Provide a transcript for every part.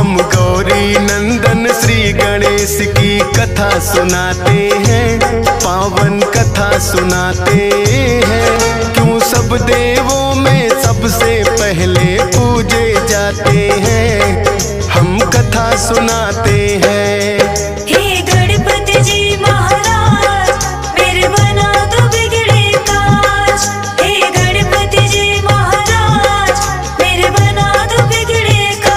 हम गौरी नंदन श्री गणेश की कथा सुनाते हैं, पावन कथा सुनाते हैं। क्यों सब देवों में सबसे पहले पूजे जाते हैं, हम कथा सुनाते हैं। हे गणपति जी महाराज, मेरे बना दो बिगड़े काज। हे गणपति जी महाराज, मेरे बना दो बिगड़े काज।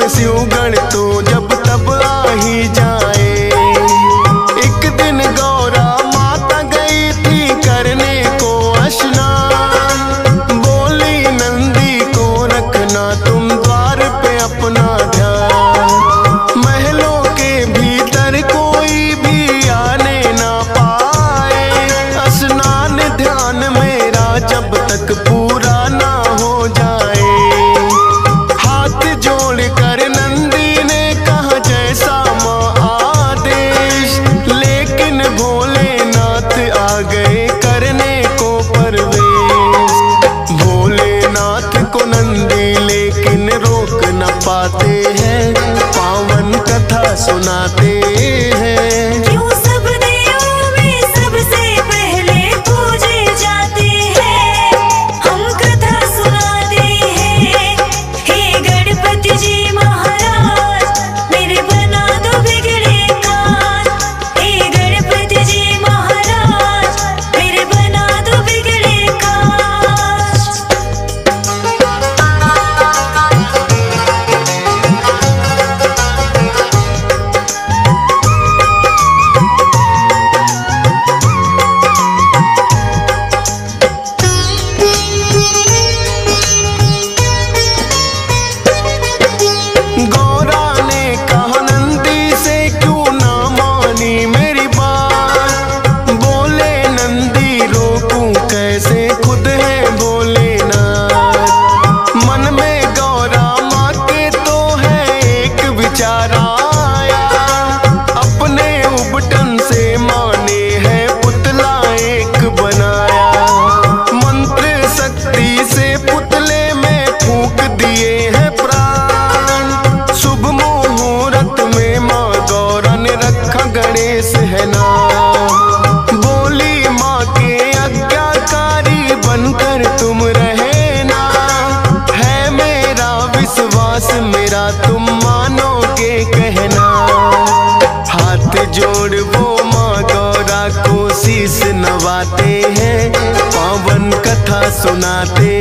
शिव गण तो जब तब आ ही जाए। एक दिन गौरा माता गई थी करने को स्नान, बोली नंदी को रखना तुम द्वार पे अपना ध्यान। महलों के भीतर कोई भी आने ना पाए, स्नान ध्यान मेरा जब तक पूरा ना हो जाए। पाते हैं, पावन कथा सुनाते हैं। क्यों सब देवों में सबसे पहले पूजे जाते हैं, हम कथा सुनाते हैं। हे गणपति जी महाराज, मेरे बना दो बिगड़े काज। हे गणपति जी महाराज, मेरे बना दो बिगड़े काज। गणेश है ना, बोली माँ के आज्ञाकारी बनकर तुम रहना। है मेरा विश्वास, मेरा तुम मानोगे कहना। हाथ जोड़ वो माँ गौरा को शीश नवाते हैं, पावन कथा सुनाते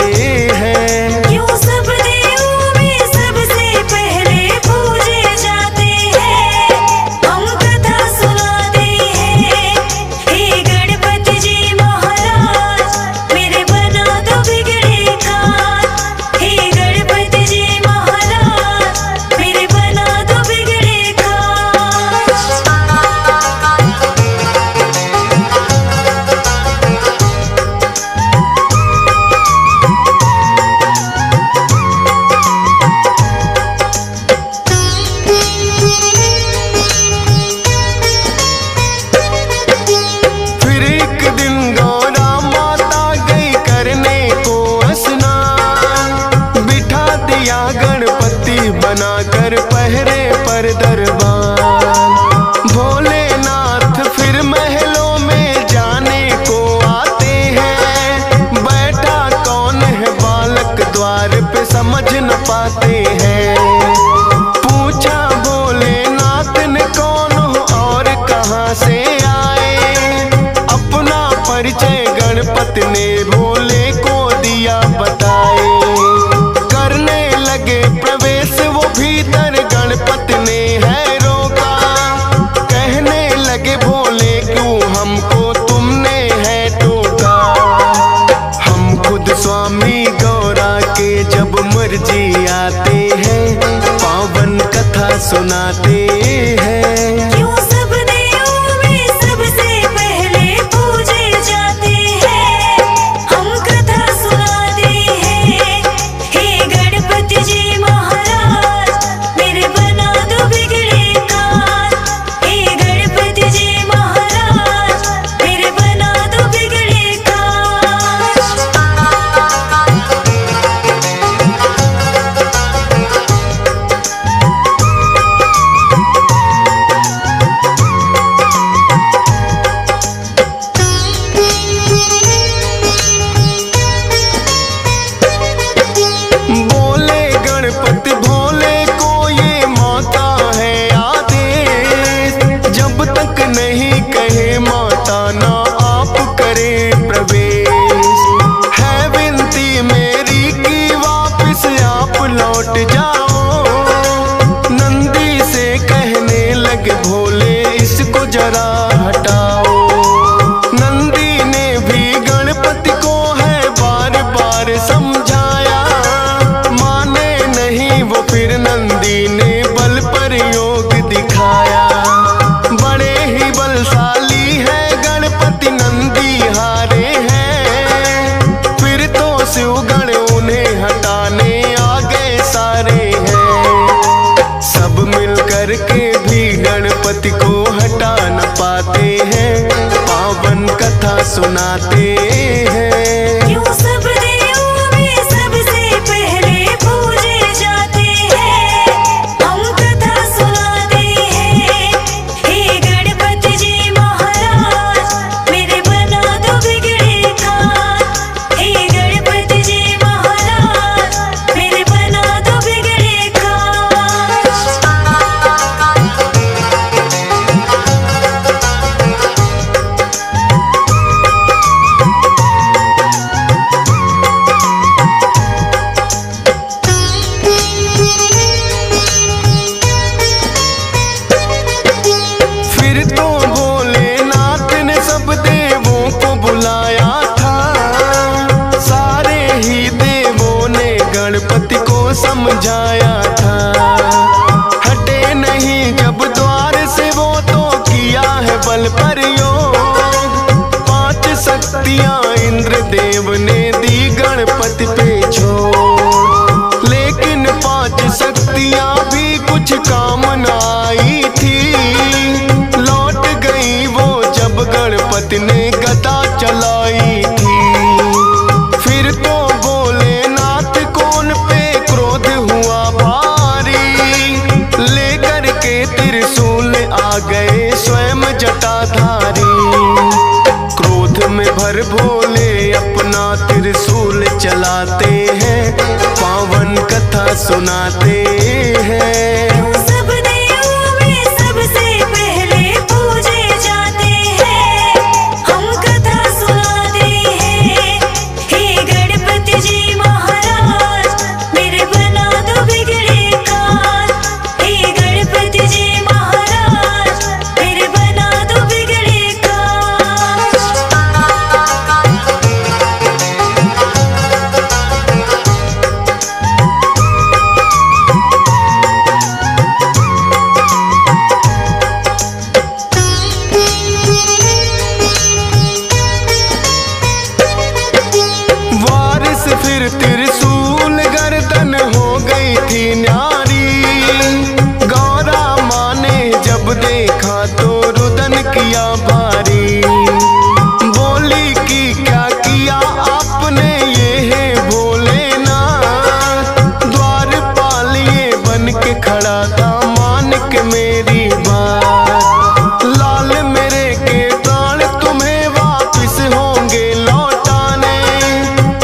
हैं। क्यों सब देवों में सबसे पहले पूजे जाते हैं, हम कथा सुनाते हैं। हे गणपति जी महाराज, मेरे बना दो बिगड़े काज। हे गणपति जी महाराज, मेरे बना दो बिगड़े काज। बनाकर पहरे पर दरबार, भोलेनाथ फिर महलों में जाने को आते हैं। बैठा कौन है बालक द्वार पे समझ न पाते हैं। पूछा भोलेनाथ ने कौन हो और कहाँ से आए, अपना परिचय गणपति ने भोले को दिया बताए। करने लगे प्रवेश वो भीतर, गणपति ने है रोका। कहने लगे भोले क्यों हमको तुमने है टोका। हम खुद स्वामी गौरा के जब मर्जी आते हैं, पावन कथा सुनाते हैं। क्यों सब देवों नहीं कहे माता ना आप करें प्रवेश। है विनती मेरी कि वापस आप लौट जाओ। नंदी से कहने लगे भोले इसको जरा हटाओ। नंदी ने भी गणपति को है बार बार समझाया, माने नहीं वो फिर नंदी ने बल प्रयोग दिखाया। बड़े ही बलशाली है गणपति नंदी हारे हैं, फिर तो शिवगण उन्हें हटाने आ गए सारे हैं। सब मिल कर के भी गणपति को हटा न पाते हैं, पावन कथा सुनाते हैं। क्यों सब देवों में सबसे पहले पूजे जाते हैं, हम कथा सुनाते हैं। हे गणपति जी महाराज मेरे बना दो बिगड़े काज। हे गणपति जी महाराज मेरे बना दो बिगड़े काज। फिर तो भोलेनाथ ने सब देवों को बुलाया था। सारे ही देवों ने गणपति को समझाया था। हटे नहीं जब द्वार से वो तो किया है बल प्रयोग। 5 शक्तियां इंद्र देव ने दी गणपति पे छोड़, लेकिन 5 शक्तियां भी कुछ काम न आई थी। लौट गई वो जब गणपति ने गदा चलाई थी। फिर तो भोलेनाथ को उन पे क्रोध हुआ भारी, लेकर के त्रिशूल आ गए स्वयं जटाधारी। क्रोध में भर भोले अपना त्रिशूल चलाते हैं, पावन कथा सुनाते हैं। क्यों सब देवों में सबसे पहले पूजे जाते हैं, हम कथा सुनाते हैं। हे गणपति जी महाराज मेरे बना दो बिगड़े काज। हे गणपति जी महाराज मेरे बना दो बिगड़े काज। वारिस फिर त्रिशूल गर्दन हो गई थी न्यारी। गौरा माँ ने जब देखा तो रुदन किया भारी। बोली कि क्या किया आपने ये है भोलेनाथ। द्वारपाल ये बन के खड़ा था मान के मेरी बात। लाल मेरे के प्राण तुम्हें वापिस होंगे लौटाने।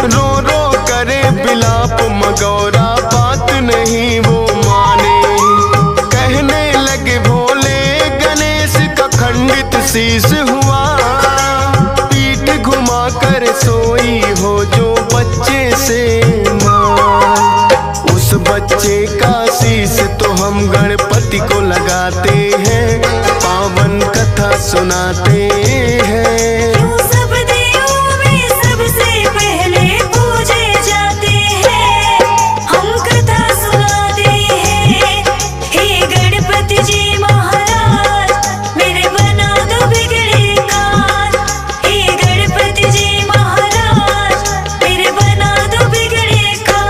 रो रो करे बिलाप मगौरा बात नहीं वो माने। कहने लगे भोले गणेश का खंडित शीश हुआ। पीठ घुमा कर सोई हो जो बच्चे से मां। उस बच्चे का शीश तो हम गणपति को लगाते हैं, पावन कथा सुनाते हैं। क्यों सब देवों में सबसे पहले पूजे जाते हैं, हम कथा सुनाते हैं। हे गणपति जी महाराज मेरे बना दो बिगड़े काज। हे गणपति जी महाराज मेरे बना दो बिगड़े काज।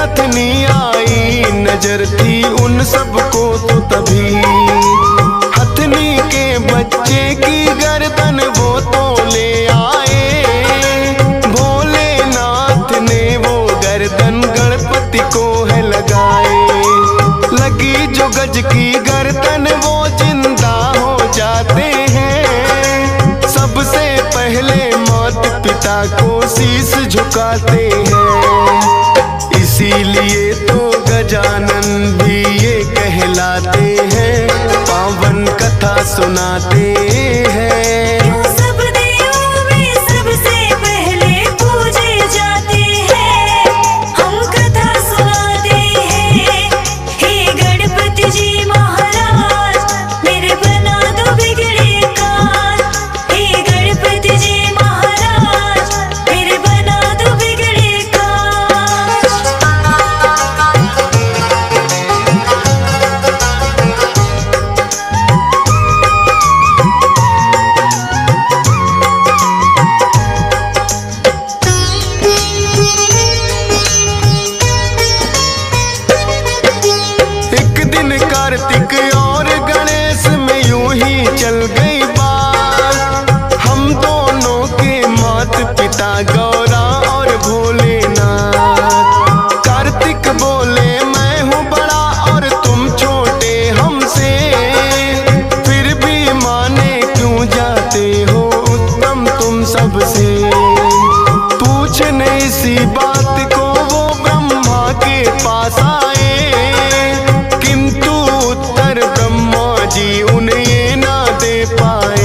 नाथनी आई, नजर थी उन सबको तो तभी हथनी के बच्चे की गर्दन वो तो ले आए। भोलेनाथ ने वो गर्दन गणपति को है लगाए। लगी जो गज की गर्दन वो जिंदा हो जाते हैं। सबसे पहले माता पिता को शीश झुकाते हैं। इसीलिए तो गजानन भी ये कहलाते हैं, पावन कथा सुनाते हैं। क्यों सब देवों में सबसे पहले पूजे जाते हैं, हम कथा सुनाते हैं। हे गणपति जी महाराज मेरे बना दो बिगड़े काज। हे गणपति जी महाराज मेरे बना दो बिगड़े काज। एक दिन कार्तिक और गणेश में यूं ही चल गई बात। हम दोनों के माता पिता गौरा और भोलेनाथ। कार्तिक बोले मैं हूँ बड़ा और तुम छोटे हमसे, फिर भी माने क्यों जाते हो उत्तम तुम सबसे। पूछने इसी बात को वो ब्रह्मा के पास आए, किंतु उत्तर ब्रह्मा जी उन्हें ये ना दे पाए।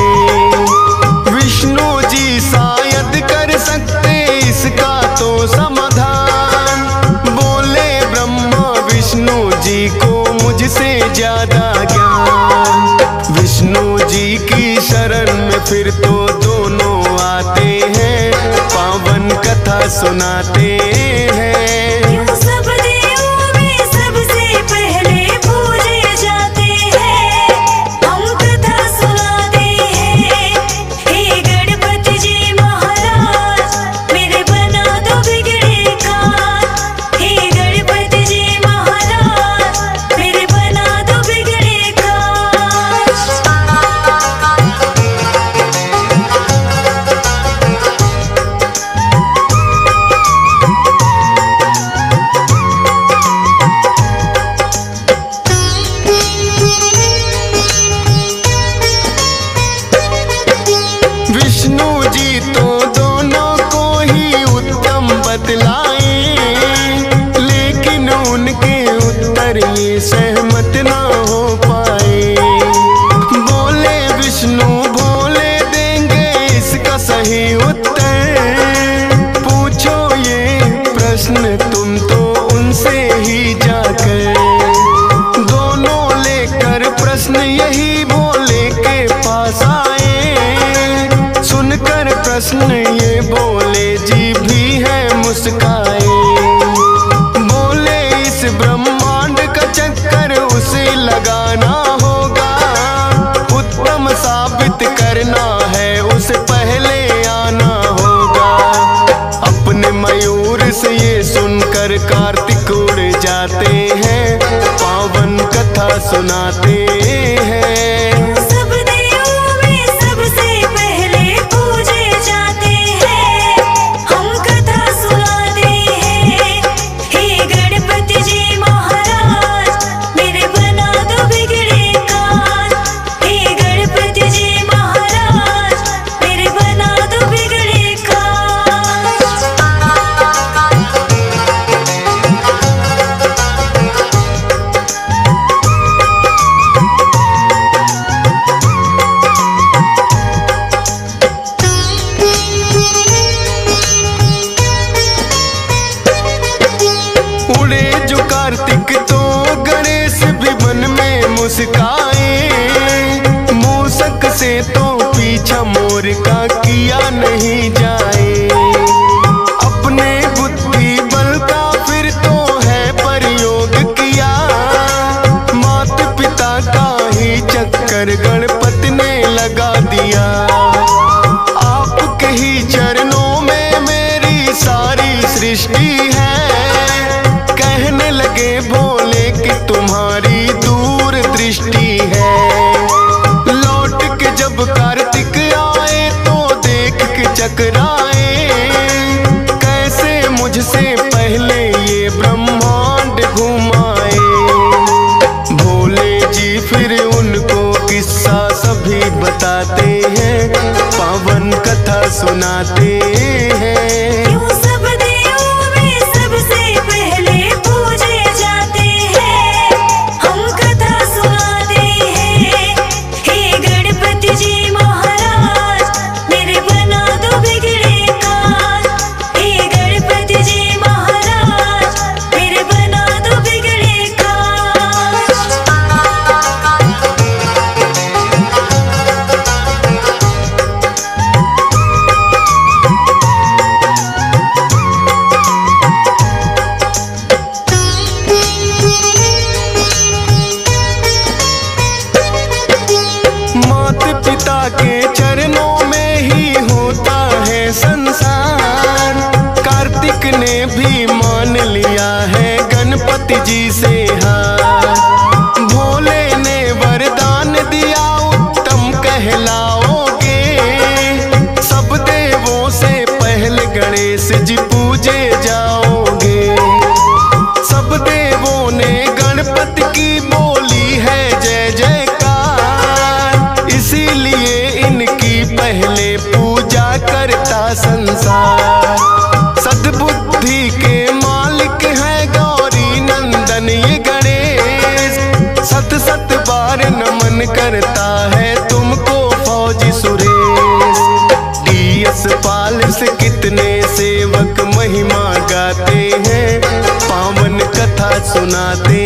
विष्णु जी शायद कर सकते इसका तो समाधान। बोले ब्रह्मा विष्णु जी को मुझसे ज्यादा ज्ञान। विष्णु जी की शरण में फिर तो दोनों आते हैं, पावन कथा सुनाते हैं। क्यों सब देवों में सबसे पहले पूजे जाते हैं, हम कथा सुनाते हैं। हे गणपति जी महाराज मेरे बना दो बिगड़े काज। हे गणपति जी महाराज मेरे बना दो बिगड़े काज। विष्णु जी तो दोनों को ही उत्तम बतलाए, लेकिन उनके उत्तर ये सहमत ना हो पाए। बोले विष्णु भोले देंगे इसका सही उत्तर। पूछो ये प्रश्न तुम तो उनसे ही जाकर। दोनों लेकर प्रश्न यही भोले के पास आए। सुनकर प्रश्न ये बोले जी भी है मुस्काए। बोले इस ब्रह्मांड का चक्कर उसे लगाना होगा, उत्तम साबित करना है उसे पहले आना होगा। अपने मयूर से ये सुनकर कार्तिक उड़ जाते हैं, पावन कथा सुनाते हैं। सब देवों में सबसे पहले पूजे जाते हैं, हम कथा सुनाते हैं। हे गणपति जी महाराज मेरे बना दो बिगड़े काज। हे गणपति जी महाराज मेरे बना दो बिगड़े काज। उड़े जो कार्तिक तो गणेश भी मन में मुस्काए। मूसक से तो पीछा मोर का किया नहीं जाए। अपने बुद्धि बल का फिर तो है प्रयोग किया। माता पिता का ही चक्कर गणपति ने लगा दिया। आपके ही चरणों में मेरी सारी सृष्टि है। कह के भोले कि तुम्हारी दूर दृष्टि है। लौट के जब कार्तिक आए तो देख के चकराए, कैसे मुझसे पहले ये ब्रह्मांड घुमाए। भोले जी फिर उनको किस्सा सभी बताते हैं, पावन कथा सुनाते हैं। क्यों सब देवों में सबसे पहले पूजे जाते हैं, हम कथा सुनाते हैं। हे गणपति जी महाराज, मेरे बना दो बिगड़े काज। हे गणपति जी महाराज, मेरे बना दो बिगड़े काज। माता पिता के चरणों में ही होता है संसार। कार्तिक ने भी मान लिया है गणपति जी से हार। भोले ने वरदान दिया उत्तम कहलाओगे, सब देवों से पहले गणेश जी पूजे जाओगे। सब देवों ने गणपति की बोली है जय जयकार, इसीलिए इनकी पहले पूजा करता संसार। सद्बुद्धि के मालिक है गौरी नंदन ये गणेश, सत सत बार नमन करता है तुमको फौजी सुरेश। DS पाल से कितने सेवक महिमा गाते हैं, पावन कथा सुनाते